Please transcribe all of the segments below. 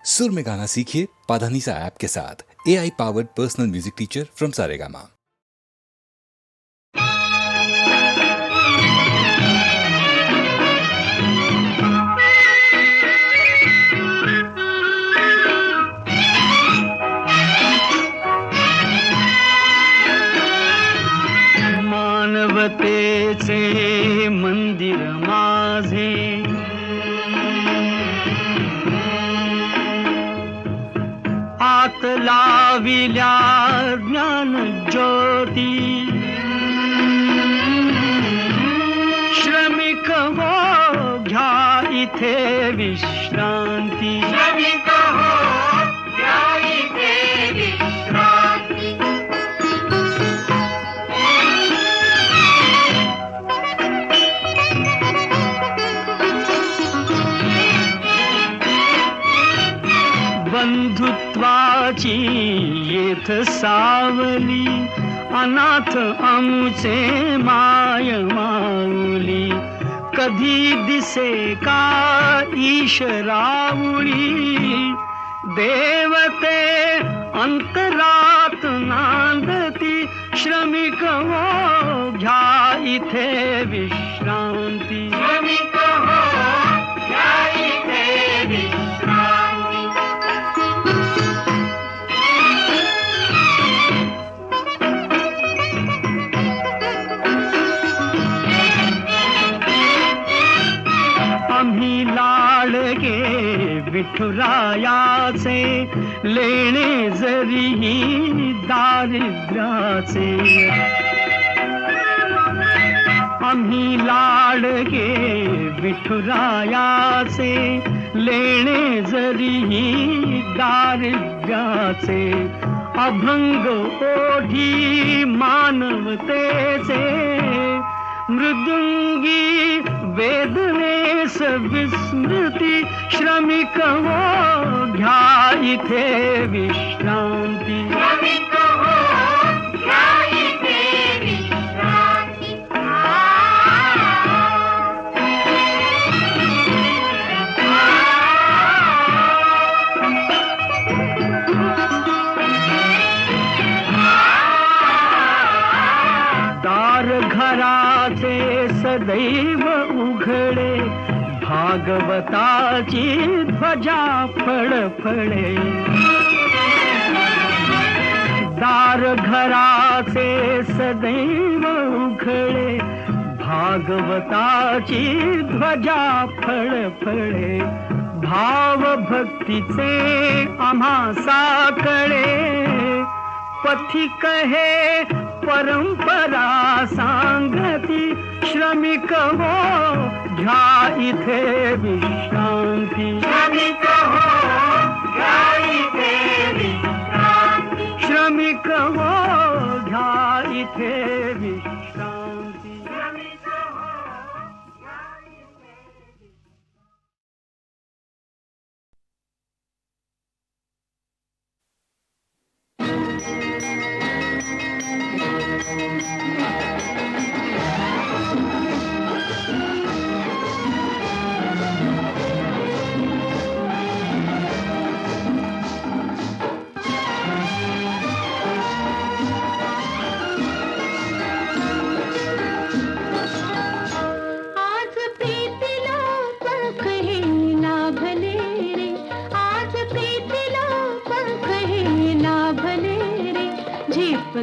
सुर में गाना सीखिए पाधानीसा ऐप के साथ। AI powered personal music teacher from Saregama. मानवतेचे मंदिर माझे, आत लाविल्या ज्ञान ज्योती, श्रमिक हो घ्या इथे विश्रांती, श्रमिक हो घ्या इथे विश्रांती. बंधुत्वाची येथ सावली, अनाथ आमुचे माय माऊली. कधी दिसे का ईशरावळी, देवते अंतरात नांदती. श्रमिक हो घ्या इथे विश्रांती, श्रमिक हो घ्या इथे विश्रांती. आम्ही लाडके विठुरायाचे, लेणे जरीही दारिद्र्याचे. आम्ही लाडके विठुरायाचे, लेणे जरीही दारिद्र्याचे. अभंग ओढी मानवतेचे, मृदुंगी वेदनेस विस्मृती. श्रमिक हो घ्या इथे विश्रांती, श्रमिक हो घ्या इथे विश्रांती. दार घराचे सदैव उघडे, भागवताची ध्वजा फळफळे. दार घराचे सदैव उघडे, भागवताची ध्वजा फळफळे. भाव भक्तीचे आम्हा साकळे, पथिक हे परंपरा सांगती. श्रमिक हो घ्या इथे विश्रांती, श्रमिक हो घ्या इथे विश्रांती. श्रमिक हो घ्या इथे विश्रांती, श्रमिक हो घ्या इथे.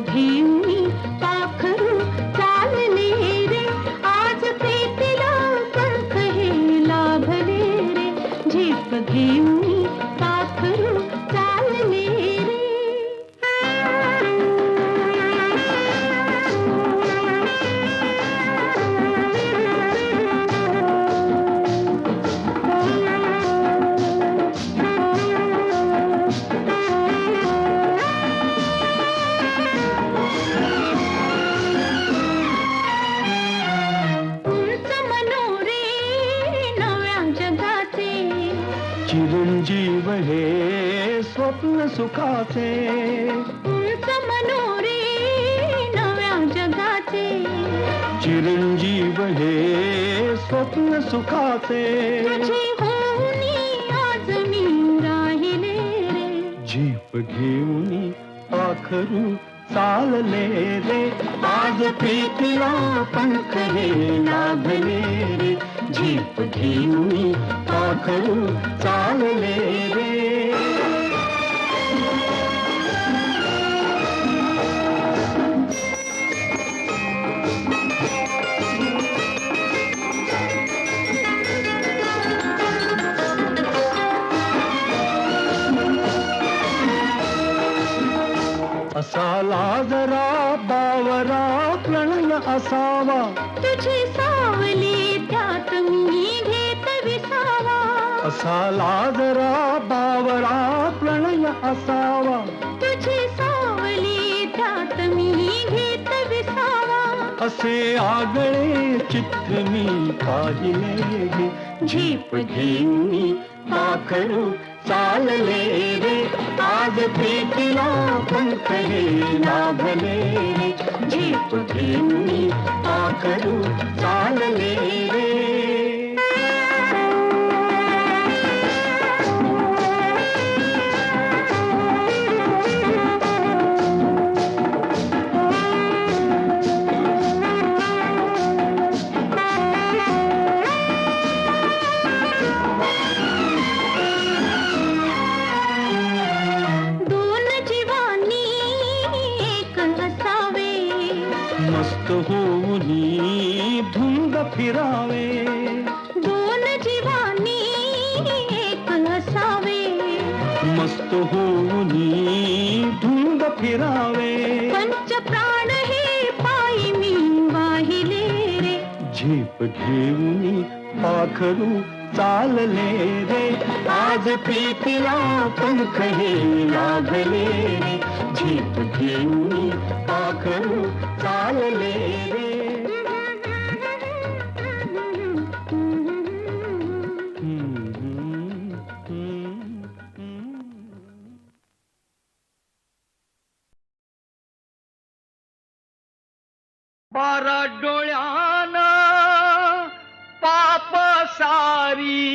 घेऊनी पाखरू चालले रे, आज प्रीतीला पंख हे लाभले रे. झेप घेऊनी पाखरू चालले रे. चिरंजीव हे स्वप्न सुखाचे, उंच मनोरे नव्या जगाचे. चिरंजीव हे स्वप्न सुखाचे. तुझी होऊनी आज मी राहिले घेऊनी पाखरू चालले रे, आज प्रीतीला पंख हे लाभले रे, झेप घेऊनी पाखरू चालले रे. असाला जरा बावरा प्रणय असावा, तुझी सावली त्यात मी घेत विसावा. असाला जरा बावरा प्रणय असावा, तुझी सावली त्यात मी घेत विसावा. असे आगळे चित्र मी पाहिले गे, झेप घेऊनी पाखरू चालले रे, आज प्रीतीला पंख हे लाभले रे, झेप घेऊनी पाखरू चालले रे. मस्त होऊनी धुंद फिरावे, दोन जीवानी एक असावे. मस्त होऊनी धुंद फिरावे, पंच प्राण हे पायी मी वाहिले रे, झेप घेऊनी पाखरू चालले रे, आज प्रीतीला पंख हे लाभले रे, झेप घेऊनी पाखरू चालले रे. बारा डोळ्यानं पाप सारी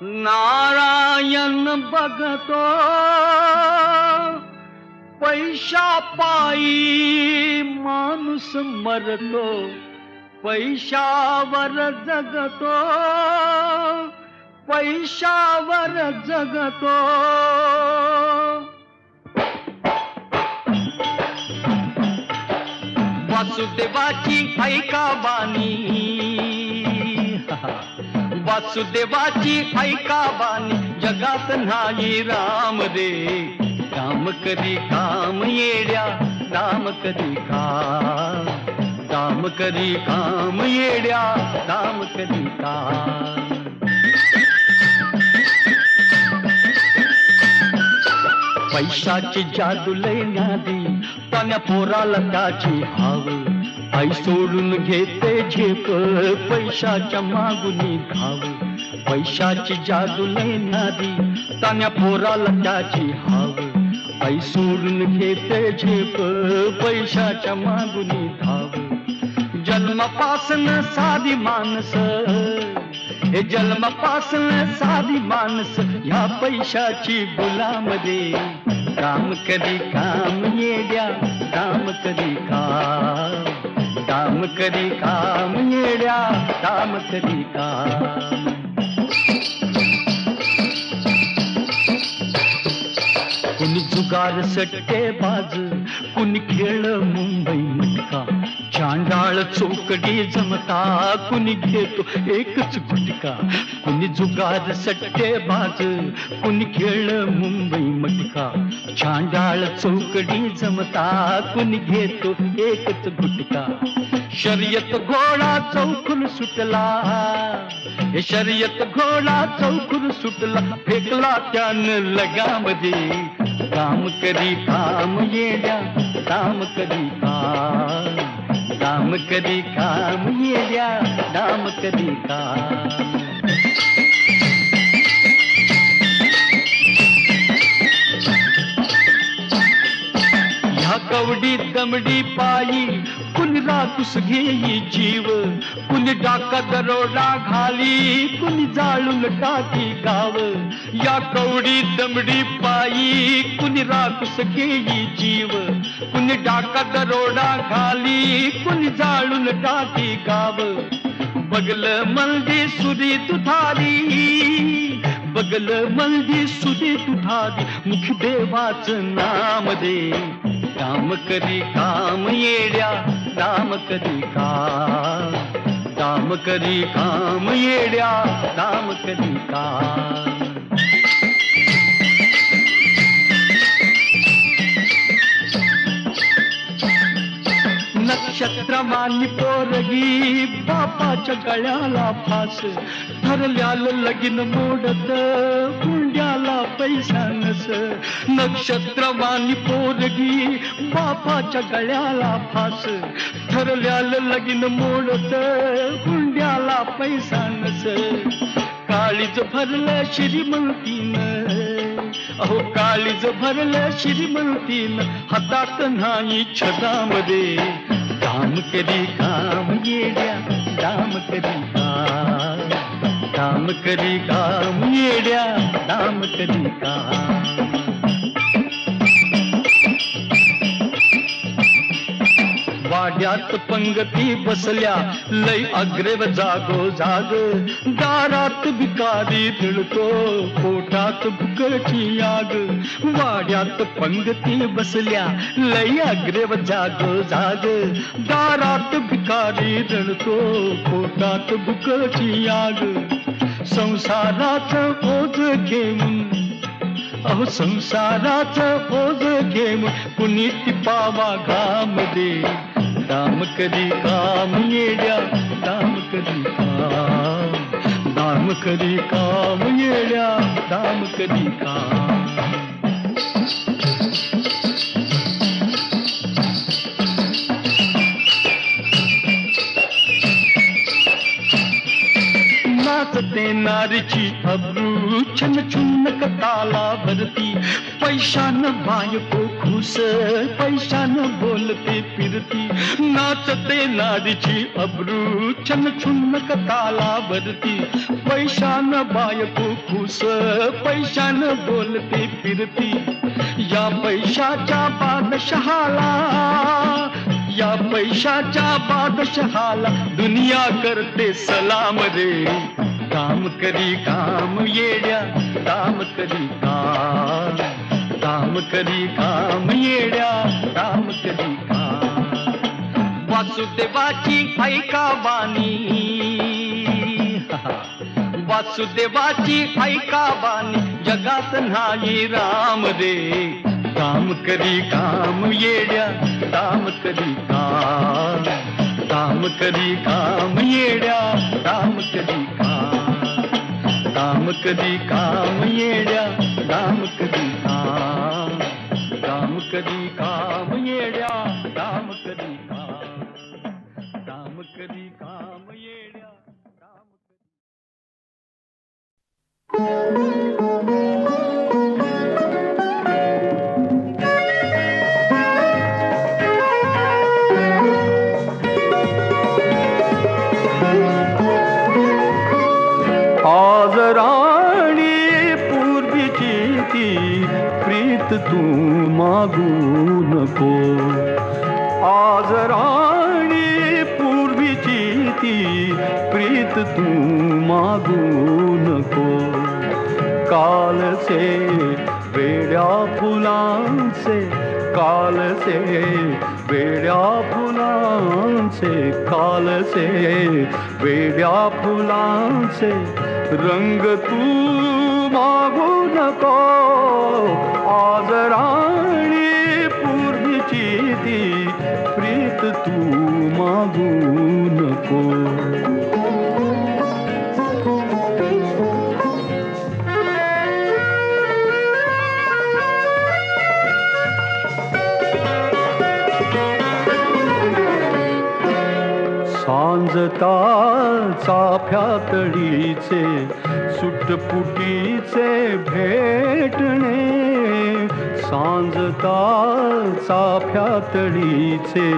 नारायण बघतो, पैशा पायी माणूस मरतो, पैशावर जगतो, पैशावर जगतो. वासुदेवाची ऐका बानी, वासुदेवाची ऐका बानी, जगात नाही राम रे, काम करी काम येड्या, काम करी काम करी काम येड्या, काम करी काम. पैशाची जादू लय न्यादी, पाण्या पोराला त्याची हाव, आई सोडून घेते झेप, पैशाच्या मागुनी धाव. पैशाची जादू लय न्यादी, तान्या पोराला त्याची हाव, आई सोडून घेते झेप, पैशाच्या मागुनी धाव. जन्मापासून साधी माणस, हे जन्मापासून साधी माणस, ह्या पैशाची गुलाम रे, काम करी काम येड्या, काम करी काम करी काम येड्या, काम करी काम. कुणी जुगार सट्टे बाज, कुणी खेळ मुंबई मटका, चांडाळ चौकडी जमता, कुणी घेतो एकच गुटका. कुणी जुगार सट्टे बाज, कुणी खेळ मुंबई मटका, चांडाळ चौकडी जमता, कुणी घेतो एकच गुटका. शर्यत घोडा चौकून सुटला, हे शर्यत घोडा चौकून सुटला, फेकला त्यानं लगामध्ये, काम करी काम येड्या, काम करी काम करी काम येड्या, काम करी काम. ह्या कवडी दमडी पायी कुणी कुणी रातूस घेई जीव, कुणी डाका दरोडा घाली, कुणी जाळून टाकी गाव. या कवडी दमडी पायी कुणी रातूस घेई जीव, कुणी डाका दरोडा घाली, कुणी जाळून टाकी गाव. बगल मल्दी सुरी तुधारी, बगल मल्दी सुरी तुधारी, मुख देवाचं नाम दे. काम करी काम येड्या, काम करी काम करी काम येड्या, काम करी काम. नक्षत्रमानी पोरगी बापाच्या गळ्याला फास, ठरल्यालं लगीन मोडत हुंड्याला पैसा नस. नक्षत्रमानी पोरगी बापाच्या गळ्याला फास, ठरल्यालं लगीन मोडत हुंड्याला पैसा नस. काळीज भरलं श्रीमंतीनं, अहो काळीज भरलं श्रीमंतीनं, हातात नाही छतामध्ये. काम करी काम येड्या, काम करी काम करी काम येड्या, काम करी काम. वाड्यात पंगती बसल्या लय अग्रेव जागो जाग, दारात भिकारी तिळतो पोटात भुकची आग. वाड्यात पंगती बसल्या लय अग्रेव जागो जाग, दारात भिकारी तिळतो पोटात भुकची आग. संसाराचं ओझ घेऊन, अहो संसाराचं ओझ घेऊन कुणी टिपावा घाम दे. काम करी काम येड्या, काम करी काम करी काम येड्या, काम करी काम. नाचते नारीची अब्रू छन छुन्न कताला भरती. पैशानं बायको खुश, पैशानं बोलते फिरती. नाचते नारीची अब्रू छन छुन्न कताला भरती. पैशानं बायको खुश, पैशानं बोलते फिरती. या पैशाच्या बादशहाला, या पैशाच्या बादशहाला दुनिया करते सलाम रे. काम करी काम येड्या, काम करी काम करी काम येड्या, काम करी काम. वासुदेवाची ऐका बानी, वासुदेवाची ऐका बानी, जगात नाही राम रे. काम करी काम येड्या, काम करी काम करी काम येड्या, काम करी काम करी काम येड्या, काम करी काम करी काम येड्या, काम करी काम करी काम येड्या, काम आज राणी पूर्वीची ती प्रीत तू मागू नको. आज राणी पूर्वीची ती प्रीत तू मागू नको. काल से वेड्या फुलांचे, काल से वेड्या फुलांचे, काल से वेड्या फुलांचे रंग तू मागू नको. आज राणी पूर्वीची ती प्रीत तू मागू नको. सांजता चाफ्यातळीचे सुटपुटीचे भेटणे, सांजता चाफ्यातळीचे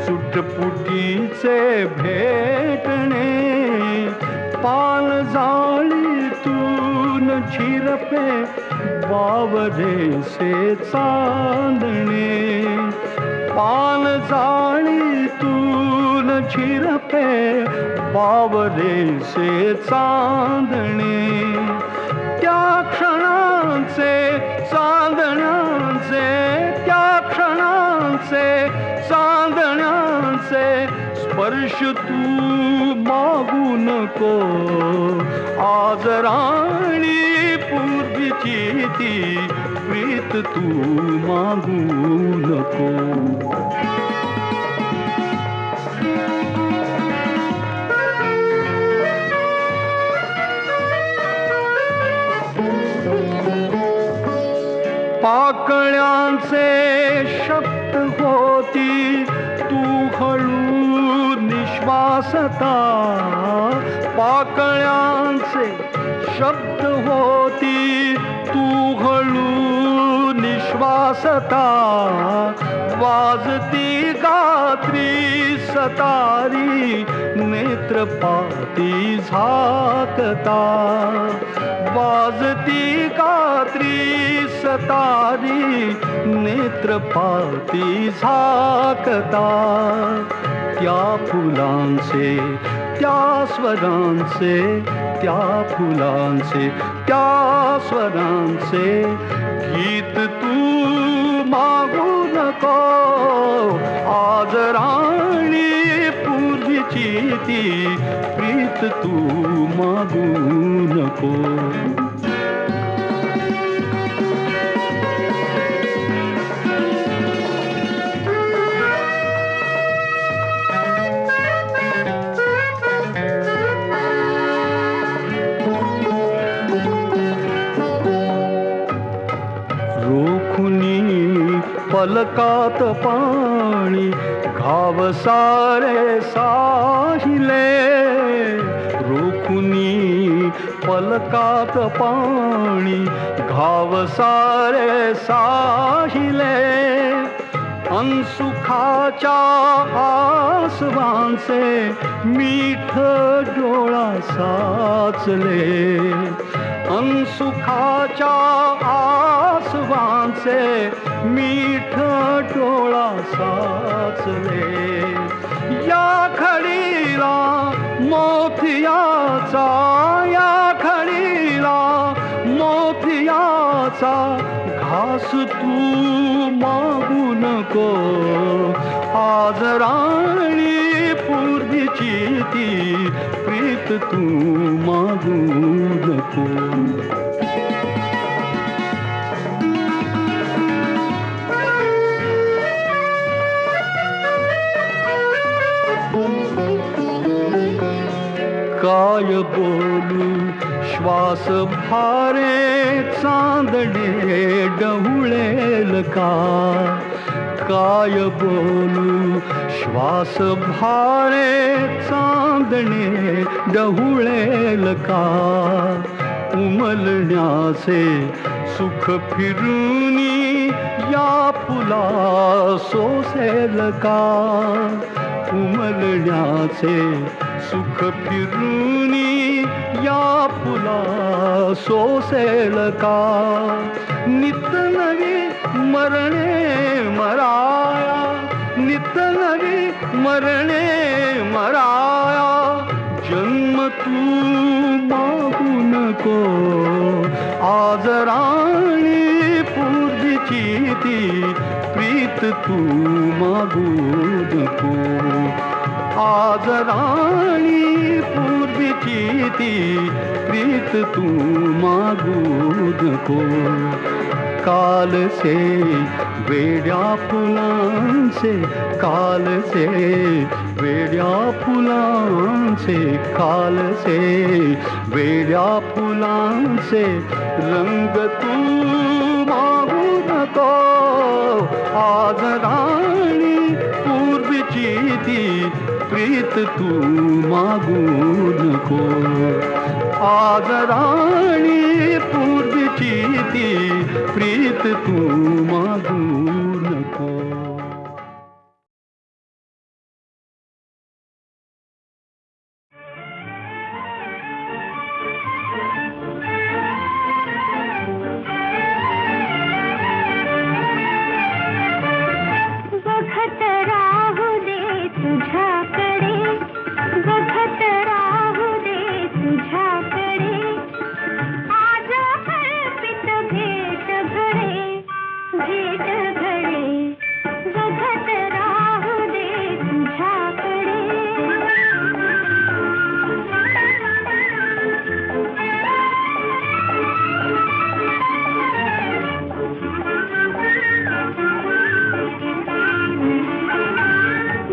चुटपुटीचे भेटणे पान जाळीतून झिरपे बावरेसे चांदणे पान जाळीतून झिरपे बावरेसे चांदणे त्या क्षणांचे चांदण्यांचे त्या क्षणांचे चांदण्यांचे स्पर्श तू मागू नको आज राणी पूर्वीची ती प्रीत तू मागू नको पाकळ्यांचे शब्द होती तू हळू निश्वासता पाकळ्यांचे शब्द होती तू हळू निश्वासता वाजती गात्री सतारी नेत्रपाती झाकता वाजती गात्री सतारी नेत्रपाती झाकता त्या फुलांचे त्या स्वरांचे त्या फुलांचे त्या स्वरांचे गीत तू मागू नको आज राणी पूर्वीची ती प्रीत तू मागू नको पलकात पाणी घाव सारे साहिले रोखुनी पलकात पाणी घाव सारे साहिले अनसुखाच्या आसवांचे मीठ डोळा साचले अनसुखाच्या आसवांचे मीठ डोळा साचले या खडीला मोतियाचा या खडीला मोतियाचा घास तू मागू नको आज राणी पूर्वीची ती प्रीत तू मागू नको काय बोलू श्वास भारे चांदणे डहुळेल का काय बोलू श्वास भारे चांदणे डहुळेल का उमलण्याचे सुख फिरूनी या फुला सोसेल का उमलण्याचे सुख फिरूनी या फुला सोसेल का नित नवी मरणे मराया नित नवी मरणे मराया जन्म तू मागू नको आज राणी पूर्वीची ती प्रीत तू मागू नको आज राणी पूर्वीची ती प्रीत तू मागू नको काल से वेड्या फुलांचे काल से वेड्या फुलांचे काल से वेड्या फुलांचे रंग तू मागू नको आज राणी पूर्वीची ती प्रीत तू मागू नको आज राणी पूर्वीची प्रीती प्रीत तू मागू नको. बघत राहू दे तुझ्याकडे, बघत राहू दे तुझ्याकडे. आज कल्पित भेट घडे, भेट घडे. बघत राहू दे तुझ्याकडे.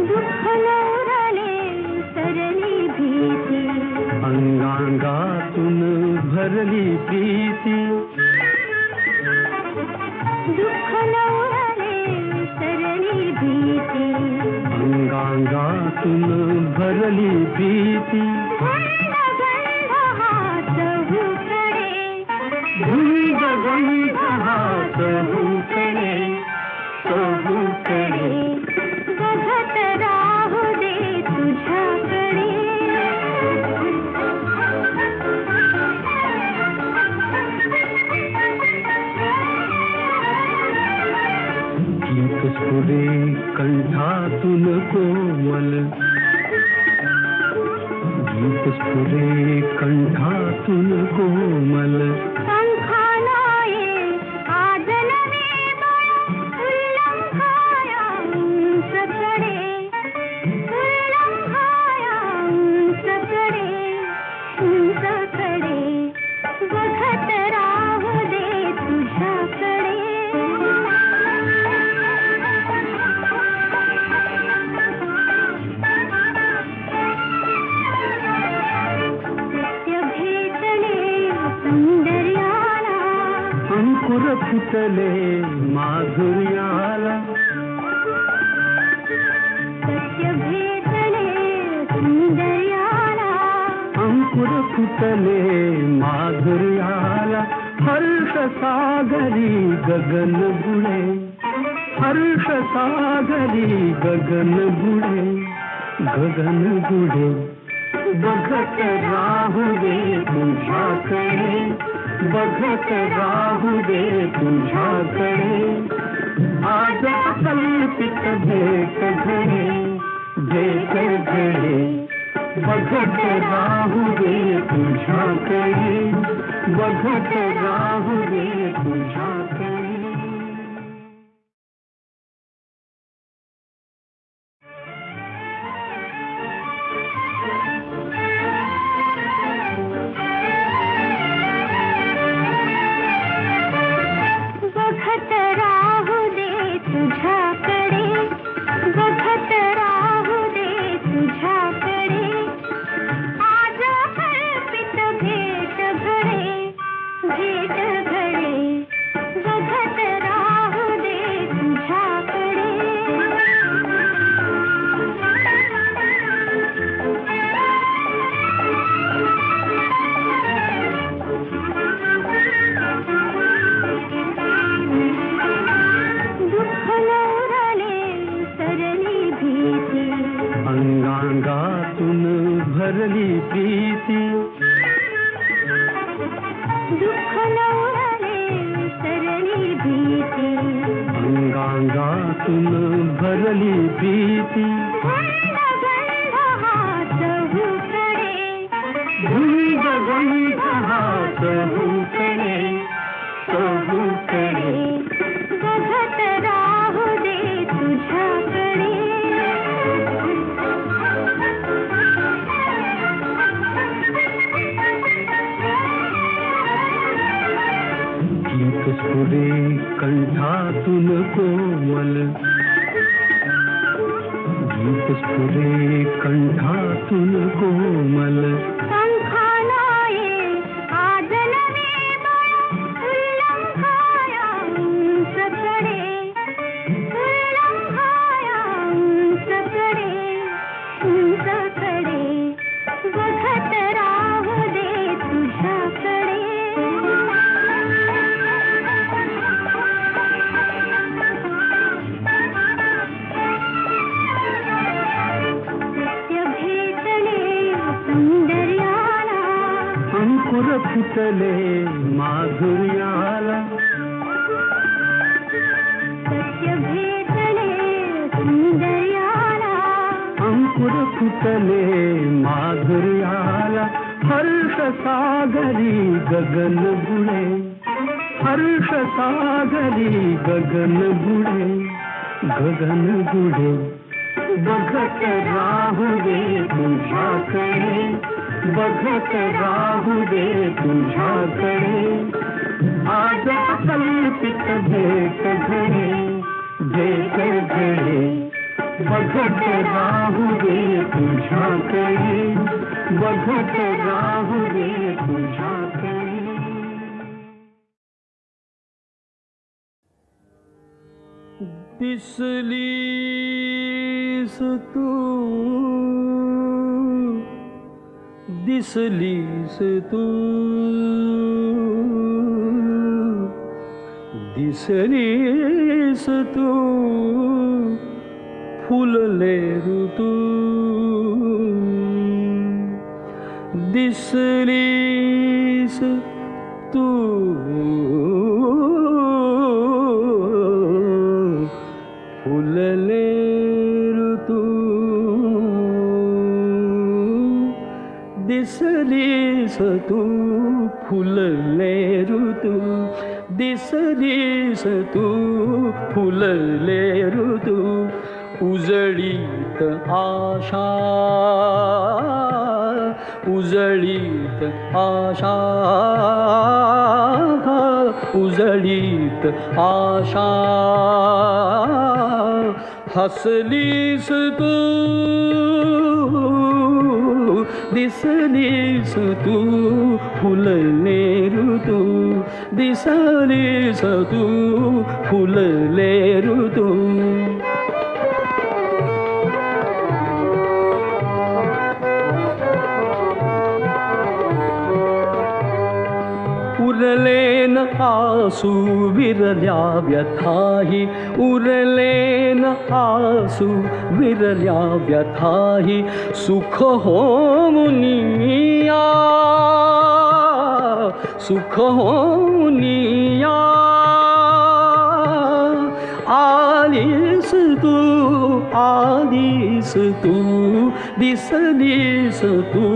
दुःख नवरले सरली भीती, अंगांगातून भरली प्रीती. दुःख नवरले सरली भीती. अंगांगातून भरली प्रीती. गंध गंध हात हुकडे, गंध गंध हात हुकडे, हुकडे. बघत राहू दे तुझ्याकडे. गीत स्फुरे कंठातून कोमल, गीत स्फुरे कंठातून कोमल. पंखानाये आज नवे बळ, उल्लंघाया उंचकडे, उल्लंघाया उंचकडे, उंचकडे. बघत राहू दे तुझ्याकडे. सत्य भेटले सौंदर्याला, अंकुर फुटले माधुर्याला. सत्य भेटले सौंदर्याला. अंकुर फुटले माधुर्याला. हर्ष सागरी गगन बुडे, हर्ष सागरी गगन बुडे, गगन बुडे. बघत राहू दे तुझ्याकडे, बघत राहू दे तुझ्याकडे. आज कल्पित भेट घडे, भेट घडे. बघत राहू दे तुझ्याकडे, बघत राहू दे तुझ्याकडे. बघत राहू दे तुझ्याकडे, बघत राहू दे तुझ्याकडे. आज कल्पित भेट घडे, भेट घडे. बघत राहू दे तुझ्याकडे. दुःख नवरले सरली भीती, अंगांगातून भरली प्रीती. दुःख नवरले सरली भीती. अंगांगातून भरली प्रीती. गंध गंध हात हुकडे, गंध गंध हात हुकडे, हुकडे. बघत राहू दे तुझ्याकडे. गीत स्फुरे कंठातून कोमल, गीत स्फुरे कंठातून कोमल. पंखानाये आज नवे बळ, उल्लंघाया उंचकडे, उल्लंघाया उंचकडे, उंचकडे. बघत राहू दे तुझ्याकडे. फुटले माधुर्याला सत्य भेटले सुंदर्याला अंकुर फुटले माधुर्याला हर्ष सागरी गगन बुडे हर्ष सागरी गगन बुडे बघत राहू दे तुझ्याकडे बघत राहू दे तुझ्याकडे आज कल्पित भेट घडे बघत राहू दे तुझ्याकडे बघत राहू दे तुझ्याकडे दिसलीस तू दिसलीस तू दिसलीस तू फुलले ऋतू दिसलीस तू फुलले ऋतू दिसलीस तू फुलले ऋतू दिसलीस तू फुलले ऋतू उजळीत आशा उजळीत आशा उजळीत आशा हसलीस तू दिसलीस तू फुलले ऋतू दिसलीस तू फुलले ऋतू उरलेन आसू विरल्या व्यथाही उरलेन आसू विरल्या व्यथाही सुख होमुनिया सुख होमुनिया आलीस तू दिसलीस तू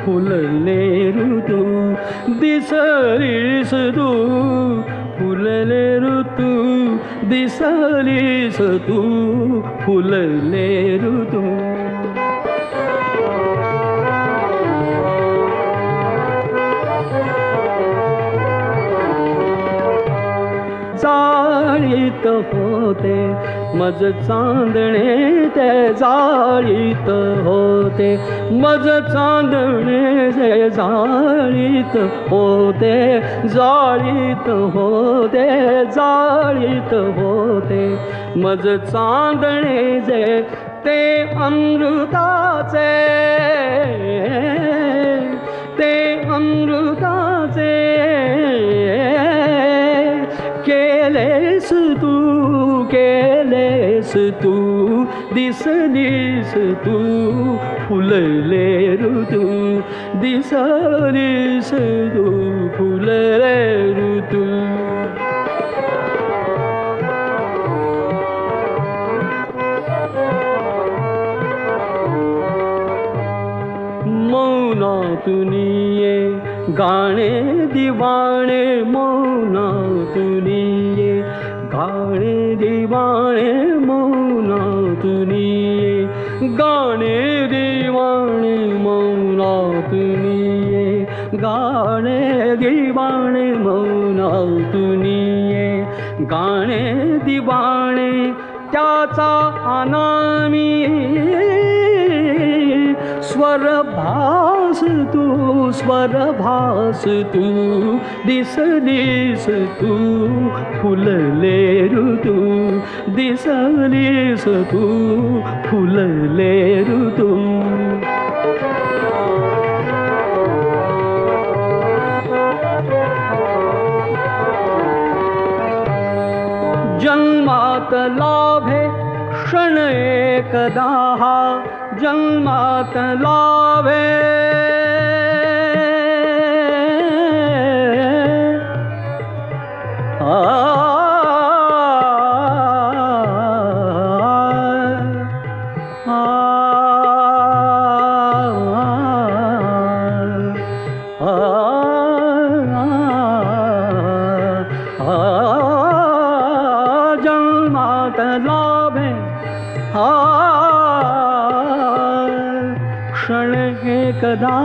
फुलले ऋतू दिसलीस तू फुलले ऋतू दिसलीस तू फुलले ऋतू जाळीत होते मज चांदणे ते जाळीत होते मज चांदणे ते जाळीत होते जाळीत होते जाळीत होते मज चांदणे जे ते अमृताचे ते अमृताचे केलेस तू दिसलीस तू फुलले ऋतू दिसलीस तू फुलले ऋतू मौनातुनिये गाणे दिवाणे मौनातुनिये गाणे दिवाणे मौनातुनिये गाणे दिवाणे मौनातुनिये गाणे दिवाणे मौनातुनिये गाणे दिवाणे त्याचा अनामी स्वरभास तू दिसलीस तू फुलले ऋतू दिसलीस तू फुलले ऋतू जन्मात लाभे क्षण एकदा जन्मात लाभे जन्मात लाभे क्षण एकदा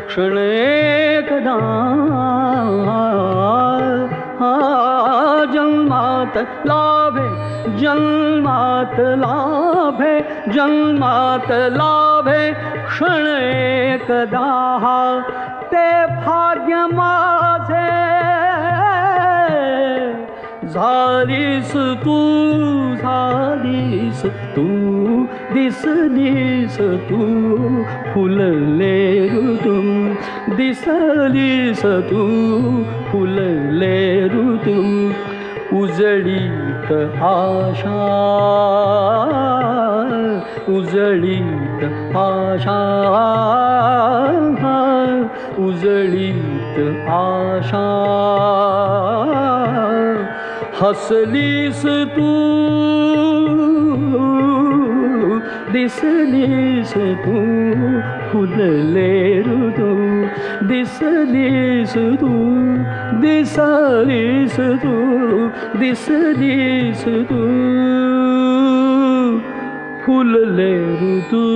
क्षण एकदा जन्मात लाभे जन्मात लाभे जन्मात लाभे क्षण एकदा ते भाग्य माझे झालीस तू दिसलीस तू फुलले ऋतू दिसलीस तू फुलले ऋतू उजळीत आशा उजळीत आशा उजळीत आशा हसलीस तू दिसलीस तू फुलले ऋतू दिसलीस तू दिसलीस तू दिसलीस तू फुलले ऋतू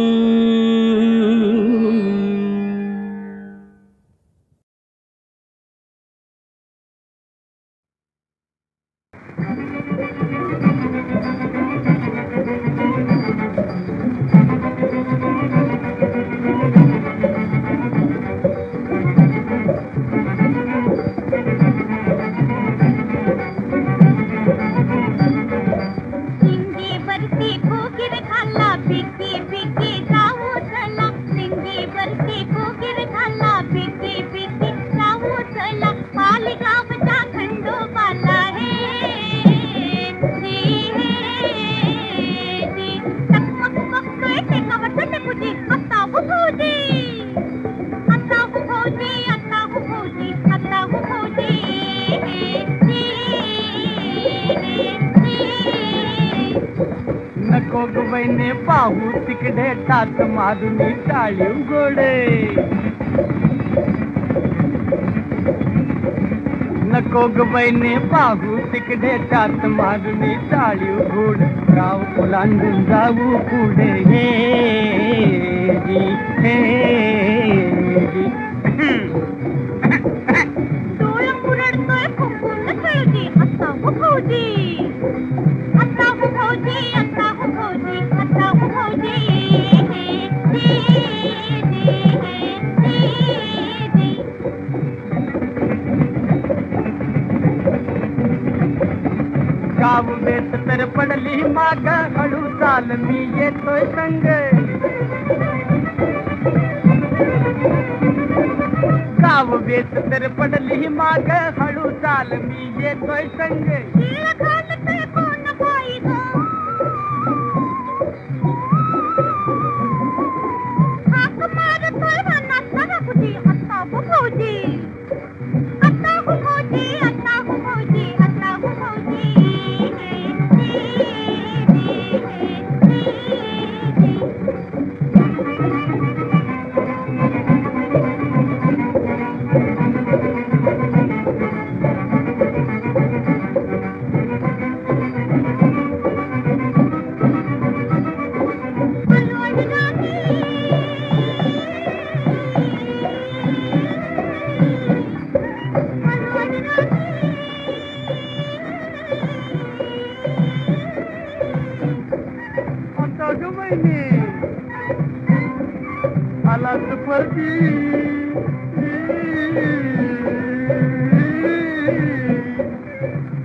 नको गवैने पाहू तिकडे टाच मारून टाळी गोडे नको गवैने पाहू तिकडे टाच मारून टाळी गोड गाव ओलांडून जाऊ पुढे हे जी हे जी डोळ पुरडतोय फुंकून खेळती आता हो भाऊजी आता हो भाऊजी आता हो भाऊजी आता हो भाऊजी गाव बेत तर पडली माग हळू चाल मी येतोय संग गाव बेत तर पडली माग हळू चाल मी येतोय संग कोण बाई गं हाक मारतोय मनात बापूजी आता हो भाऊजी आता हो भाऊजी आता हो भाऊजी आता हो भाऊजी आलाच परती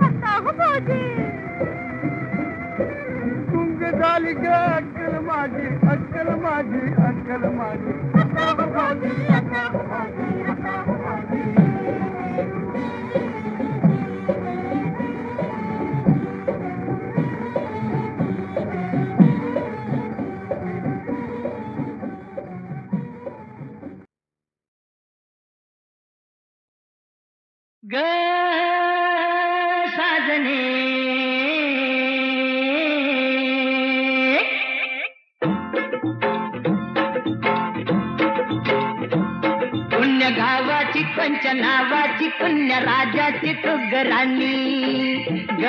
आता हो भाऊजी तुंग झाली ग अक्कल माझी अक्कल माझी अक्कल माझी आता हो भाऊजी आता हो भाऊजी आता हो भाऊजी ग साजने पुण्य गावाची पंच नावाची पुण्य राजाची तुगराणी ग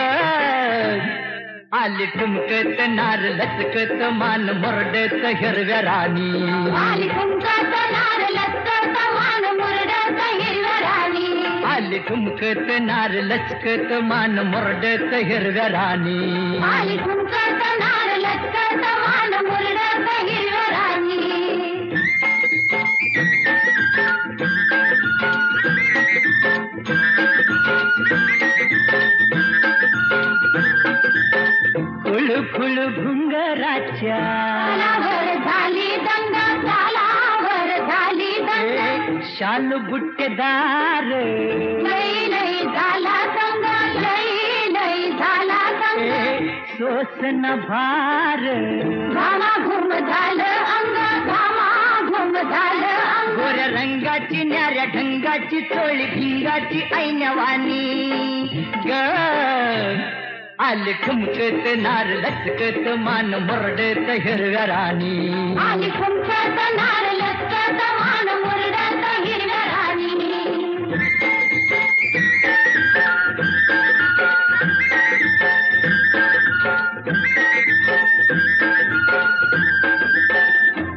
आली ठुमकत नार लचकत मान मुरडत हिरव्या राणी आली ठुमकत नार लचकत मान मुरडत हिरव्या राणी आली ठुमकत नार लचकत मान मुरडत हिरव्या राणी आली ठुमकत नार लचकत मान मुरडत हिरव्या राणी खुळ घुंगराच्या तालावर झाली दंगा तालावर झाली दंगा शालू बुट्टेदार लई लई झाला दंगा लई लई झाला दंगा सोसन भार घामा घुम झालं अंग घामा घुम झालं अंग गोऱ्या रंगाची न्याऱ्या ढंगाची चोळी भिंगाची ऐनवानी ग आले ठुमकत नार लचकत मान मुरडत हिरव्या राणी आली ठुमकत नार लचकत मान मुरडत हिरव्या राणी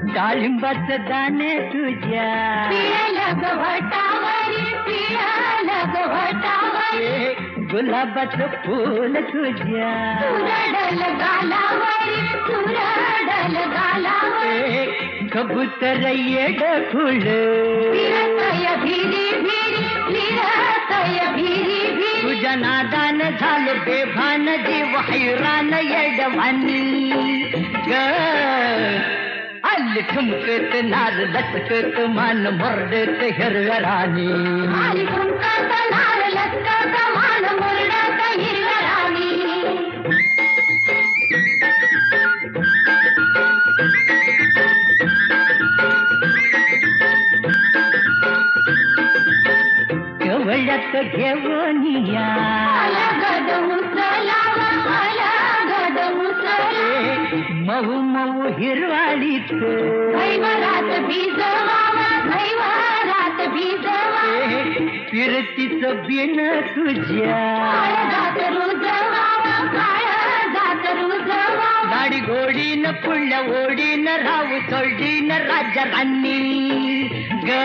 डाळिंबाचं दाणे तुझ्या पिळलं गव्हाटावरी पिळलं गव्हाटावरी गुलाबाचं फूल तुझ्या तुरडल गालावरी कबूतर येड फुल फिरतय भिरी भिरी फिरतय भिरी भिरी तुझ्या नादान झाले बेभान जीव हैरान येडवानी ग आली ठुमकत नार लचकत मान मुरडत हिरव्या राणी आली ठुमकत नार लचकत मान मुरडत हिरव्या राणी कवळ्यात घेऊन या अलगद मुसलावा अलगद मुसला मऊ मऊ हिरवाळीत घैवरात भिजवावा घैवरात भिजवावा फिरतीच बिन तुझ्या काळजात रुजवावा काळजात रुजवावा गाडी घोडीन पुढल्या ओढीन राहू चोडीन राजा राणी ग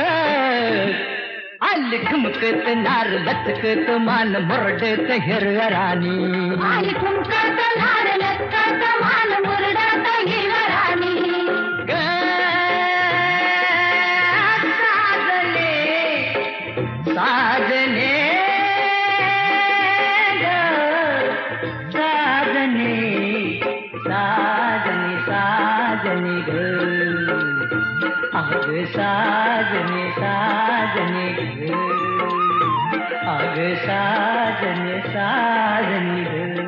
आली ठुमकत नार लचकत मान मुरडत हिरव्या राणी आली ठुमकत नार लचकत मान मुरडत हिरव्या राणी ग साजने साजने ग साजने साजने साजने ग अग साजने साजने ग अग साजने साजने ग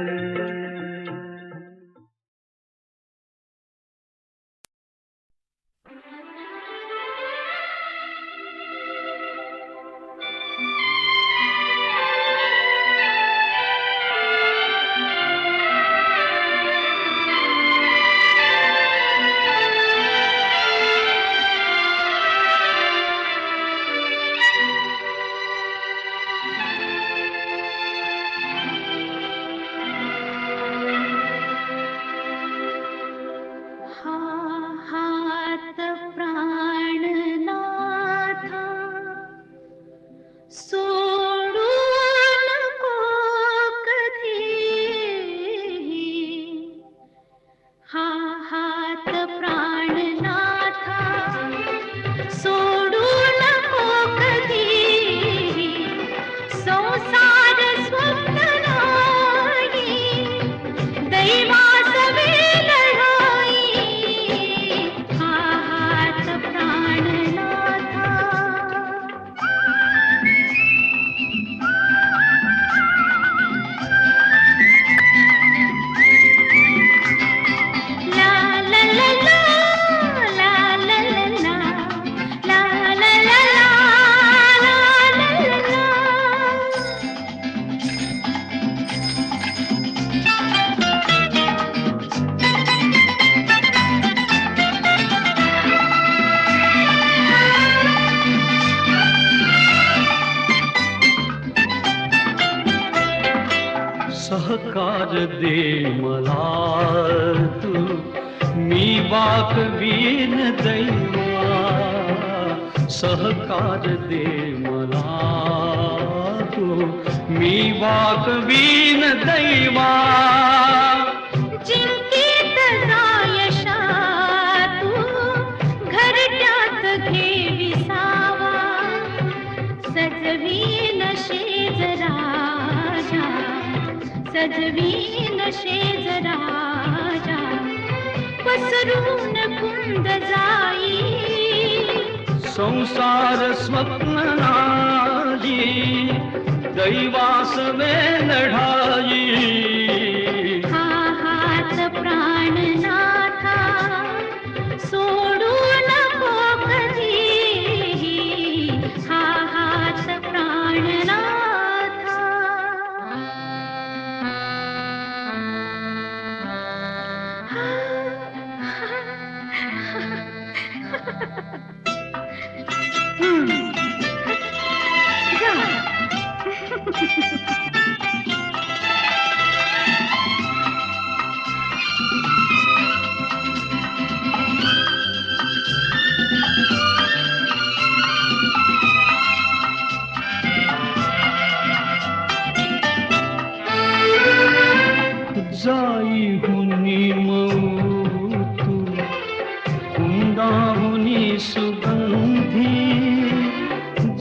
सहकार दे मला तू, मी वाकवीन दैवा. सहकार दे मला तू, मी वाकवीन दैवा. जिंकीत जायशा तू, घरट्यात घे विसावा. सजवीन शेज राजा, सजवीन शेज राजा. पसरून कुंद जाई, संसार स्वप्न नाही, दैवास वे लढाई. हा हात प्राणनाथा, सोडू नको कधी. हा हात प्राणनाथा. जाई हुनी मऊ तू, कुंदाहुनी सुगंधी.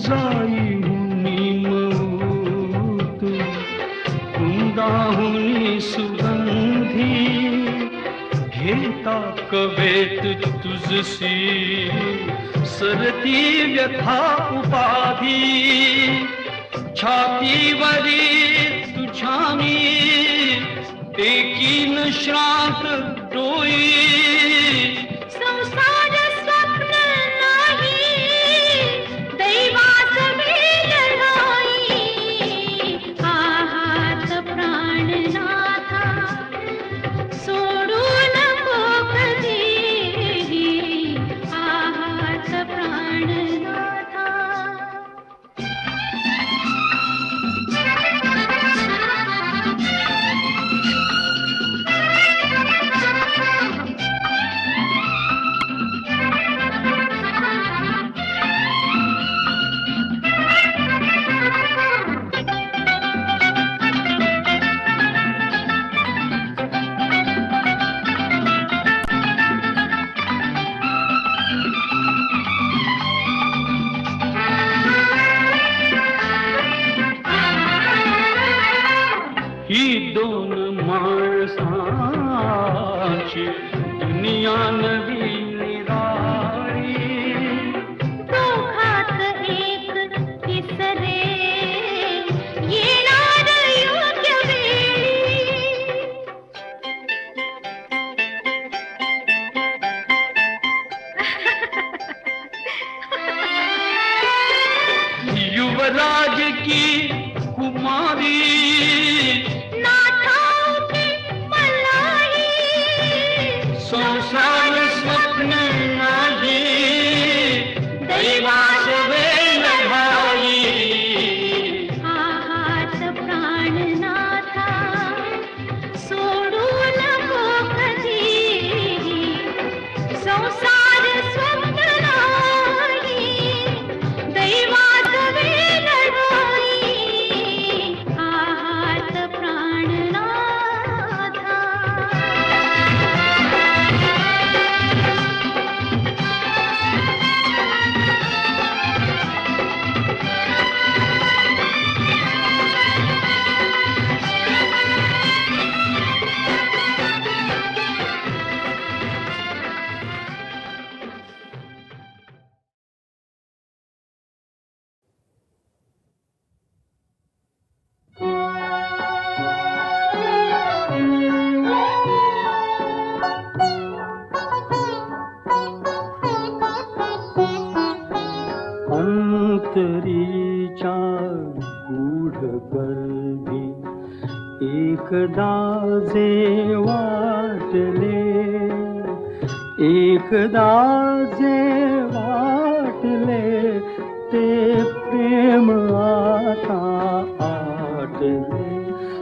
जाई हुनी मऊ तू, कुंदाहुनी सुगंधी. घेता कवेत तुझसी सरती व्यथा उपाधी. छातीवरी तुझ्या मी टेकीन श्रांत डोई. संसार स्वप्न नाही, दैवास वे लढाई. हा हात प्राणनाथा, सोडू नको कधी. हा हात प्राणनाथा. ही दोन माणसांची दुनिया नवी निराळी. दोघात एक तिसरे, येणार योग्य वेळी. युवराज की कुमारी, नाठाऊकी मलाही. संसार स्वप्न नाही, दैवास वे लढाई. हा हात प्राणनाथा, सोडू नको कधी. संसार स्वप्न नाही, दैवास वे लढाई. हा हात प्राणनाथा. अंतरीच्या गूढ गर्भी एकदा जे वाटले, एकदा जे वाटले ते प्रेम आता आटले.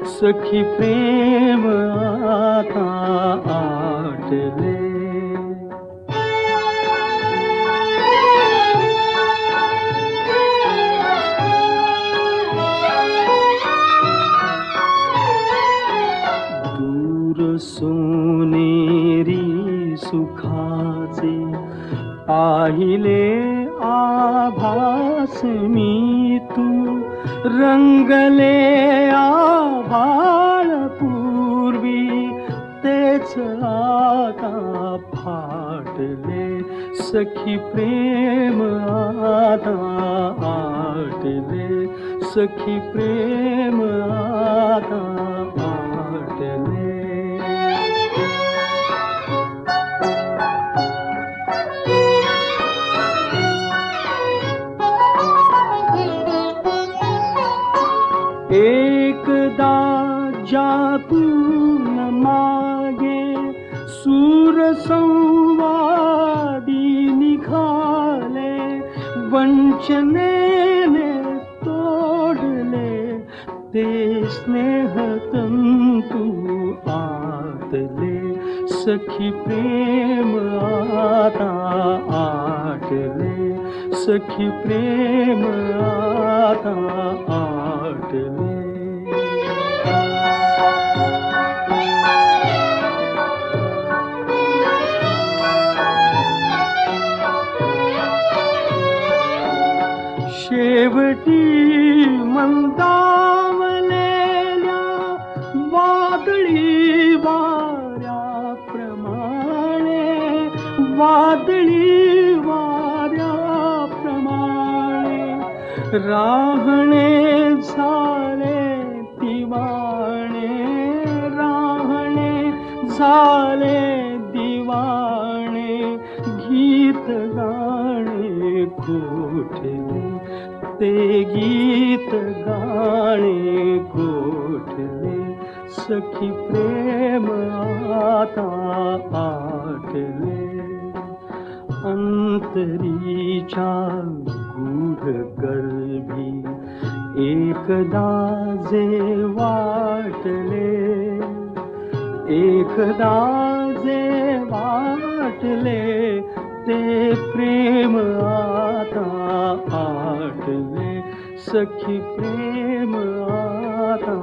सखी प्रेम आता आटले. दूर सोनेरी सुखाचे पाहिले आभास मी तू, रंगले आभाळ पूर्वी तेच आता फाटले. सखी प्रेम आता आटले. सखी प्रेम आता आटले. एकदा जातून मागे सूर संवादी निघाले, वंचनेने तोडले ते स्नेह तंतू आतले. सखी प्रेम आता आटले. सखी प्रेम आता आटले. शेवटी मंदावलेल्या वादळी वाऱ्याप्रमाणे, वादळी वाऱ्याप्रमाणे राहणे झाले दिवाणे, राहणे झाले दिवाणे. गीत गाणे कोठले ते गीत गाणे कोठले. सखी प्रेम आता आटले. अंतरीच्या गूढ गर्भी एकदा जे वाटले, एकदा जे वाटले ते प्रेम आता आटले. सखी प्रेम आता